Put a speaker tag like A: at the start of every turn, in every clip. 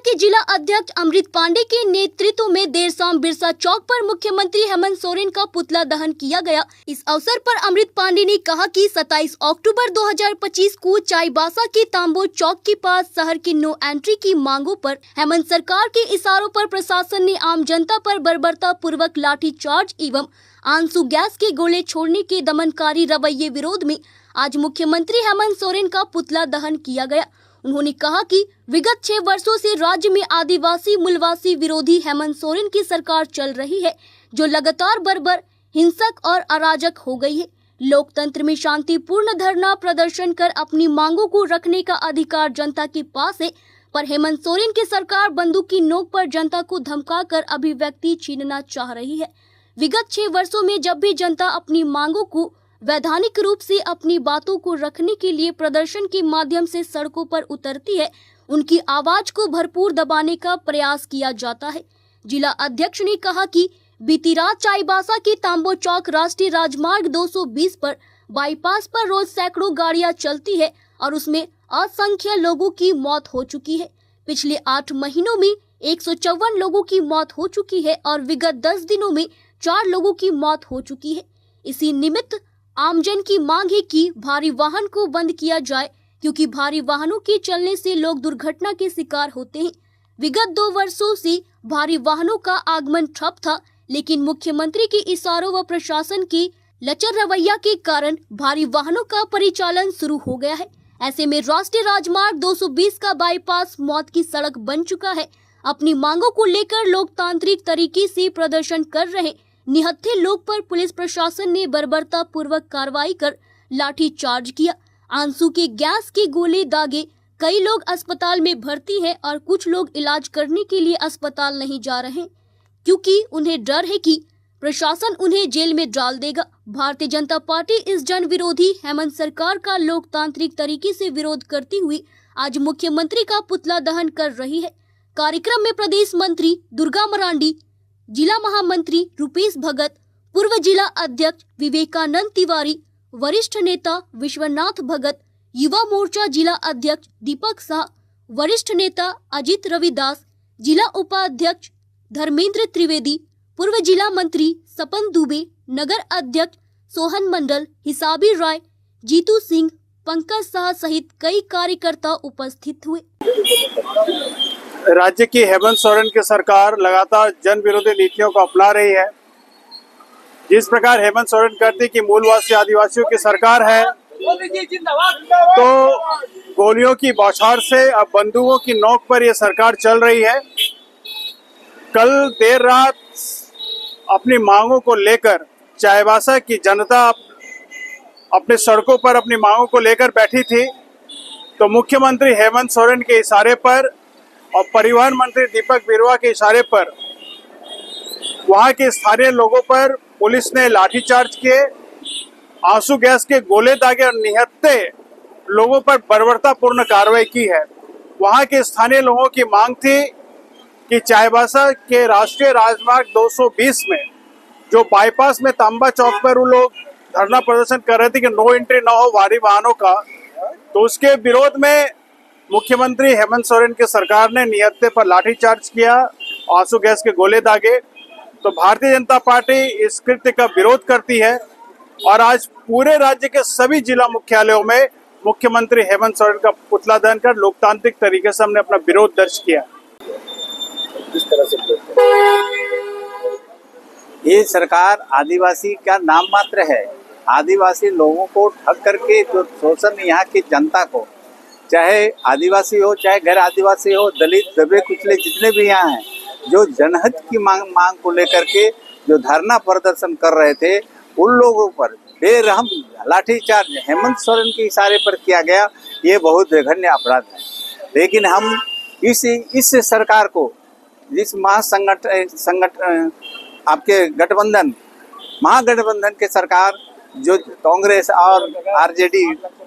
A: के जिला अध्यक्ष अमृत पांडे के नेतृत्व में देर शाम बिरसा चौक पर मुख्यमंत्री हेमंत सोरेन का पुतला दहन किया गया। इस अवसर पर अमृत पांडे ने कहा कि 27 अक्टूबर 2025 को चाईबासा के तांबो चौक के पास शहर की नो एंट्री की मांगों पर हेमंत सरकार के इशारों पर प्रशासन ने आम जनता पर बर्बरता पूर्वक लाठीचार्ज एवं आंसू गैस के गोले छोड़ने के दमनकारी रवैये विरोध में आज मुख्यमंत्री हेमंत सोरेन का पुतला दहन किया गया। उन्होंने कहा कि विगत 6 वर्षों से राज्य में आदिवासी मूलवासी विरोधी हेमंत सोरेन की सरकार चल रही है, जो लगातार बर्बर, हिंसक और अराजक हो गई है। लोकतंत्र में शांतिपूर्ण धरना प्रदर्शन कर अपनी मांगों को रखने का अधिकार जनता के पास है, पर हेमंत सोरेन की सरकार बंदूक की नोक पर जनता को धमकाकर अभिव्यक्ति छीनना चाह रही है। विगत 6 वर्षों में जब भी जनता अपनी मांगों को वैधानिक रूप से अपनी बातों को रखने के लिए प्रदर्शन के माध्यम से सड़कों पर उतरती है, उनकी आवाज को भरपूर दबाने का प्रयास किया जाता है। जिला अध्यक्ष ने कहा कि बीती रात चाईबासा के तांबो चौक राष्ट्रीय राजमार्ग 220 पर बाईपास पर रोज सैकड़ों गाड़ियां चलती है और उसमें असंख्य लोगों की मौत हो चुकी है। पिछले 8 महीनों में 154 लोगों की मौत हो चुकी है और विगत 10 दिनों में 4 लोगों की मौत हो चुकी है। इसी निमित्त आमजन की मांग है कि भारी वाहन को बंद किया जाए, क्योंकि भारी वाहनों के चलने से लोग दुर्घटना के शिकार होते हैं। विगत 2 वर्षों से भारी वाहनों का आगमन ठप था, लेकिन मुख्यमंत्री के इशारों व प्रशासन की लचर रवैया के कारण भारी वाहनों का परिचालन शुरू हो गया है। ऐसे में राष्ट्रीय राजमार्ग 220 का बाईपास मौत की सड़क बन चुका है। अपनी मांगों को लेकर लोकतांत्रिक तरीके से प्रदर्शन कर रहे निहत्थे लोग पर पुलिस प्रशासन ने बर्बरता पूर्वक कार्रवाई कर लाठी चार्ज किया, आंसू के गैस के गोले दागे। कई लोग अस्पताल में भर्ती हैं और कुछ लोग इलाज करने के लिए अस्पताल नहीं जा रहे, क्योंकि उन्हें डर है कि प्रशासन उन्हें जेल में डाल देगा। भारतीय जनता पार्टी इस जन विरोधी हेमंत सरकार का लोकतांत्रिक तरीके से विरोध करती हुई आज मुख्यमंत्री का पुतला दहन कर रही है। कार्यक्रम में प्रदेश मंत्री दुर्गा मरांडी, जिला महामंत्री रुपेश भगत, पूर्व जिला अध्यक्ष विवेकानंद तिवारी, वरिष्ठ नेता विश्वनाथ भगत, युवा मोर्चा जिला अध्यक्ष दीपक शाह, वरिष्ठ नेता अजित रविदास, जिला उपाध्यक्ष धर्मेंद्र त्रिवेदी, पूर्व जिला मंत्री सपन दुबे, नगर अध्यक्ष सोहन मंडल, हिसाबी राय, जीतू सिंह, पंकज शाह सहित कई कार्यकर्ता उपस्थित हुए।
B: राज्य की हेमंत सोरेन की सरकार लगातार जन विरोधी नीतियों को अपना रही है। जिस प्रकार हेमंत सोरेन कहते कि मूलवासी आदिवासियों की सरकार है, तो गोलियों की बौछार से अब बंदूकों की नोक पर यह सरकार चल रही है। कल देर रात अपनी मांगों को लेकर चाईबासा की जनता अपने सड़कों पर अपनी मांगों को लेकर बैठी थी, तो मुख्यमंत्री हेमंत सोरेन के इशारे पर और परिवहन मंत्री दीपक बिरुवा के इशारे पर वहां के स्थानीय लोगों पर पुलिस ने लाठीचार्ज किए, आंसू गैस के गोले दागे और निहत्थे लोगों पर बर्बरतापूर्ण कार्रवाई की है। वहां के स्थानीय लोगों की मांग थी कि चाईबासा के राष्ट्रीय राजमार्ग 220 में जो बाईपास में तांबा चौक पर वो लोग धरना प्रदर्शन कर रहे थे कि नो एंट्री ना हो भारी वाहनों का, तो उसके विरोध में मुख्यमंत्री हेमंत सोरेन की सरकार ने निहत्थे पर लाठीचार्ज किया, आंसू गैस के गोले दागे। तो भारतीय जनता पार्टी इस कृत्य का विरोध करती है और आज पूरे राज्य के सभी जिला मुख्यालयों में मुख्यमंत्री हेमंत सोरेन का पुतला दहन कर लोकतांत्रिक तरीके से हमने अपना विरोध दर्ज किया।
C: किस तरह से ये सरकार आदिवासी का नाम मात्र है। आदिवासी लोगों को ठग करके जो शोषण यहाँ की जनता को, चाहे आदिवासी हो चाहे गैर आदिवासी हो, दलित दबे कुचले जितने भी यहाँ हैं, जो जनहित की मांग को लेकर के जो धरना प्रदर्शन कर रहे थे, उन लोगों पर बेरहम लाठीचार्ज हेमंत सोरेन के इशारे पर किया गया। ये बहुत जघन्य अपराध है। लेकिन हम इस सरकार को, जिस महासंगठन आपके गठबंधन महागठबंधन के सरकार जो कांग्रेस और आरजेडी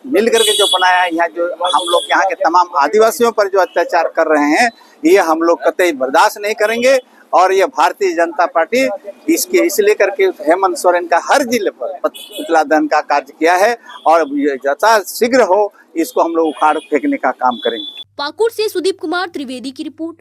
C: मिलकर के जो बनाया, यहाँ जो हम लोग यहाँ के तमाम आदिवासियों पर जो अत्याचार कर रहे हैं, ये हम लोग कतई बर्दाश्त नहीं करेंगे। और ये भारतीय जनता पार्टी इसलिए करके हेमंत सोरेन का हर जिले पर पुतला दहन का कार्य किया है और यथाशीघ्र हो इसको हम लोग उखाड़ फेंकने का काम करेंगे।
A: पाकुड़ से सुदीप कुमार त्रिवेदी की रिपोर्ट।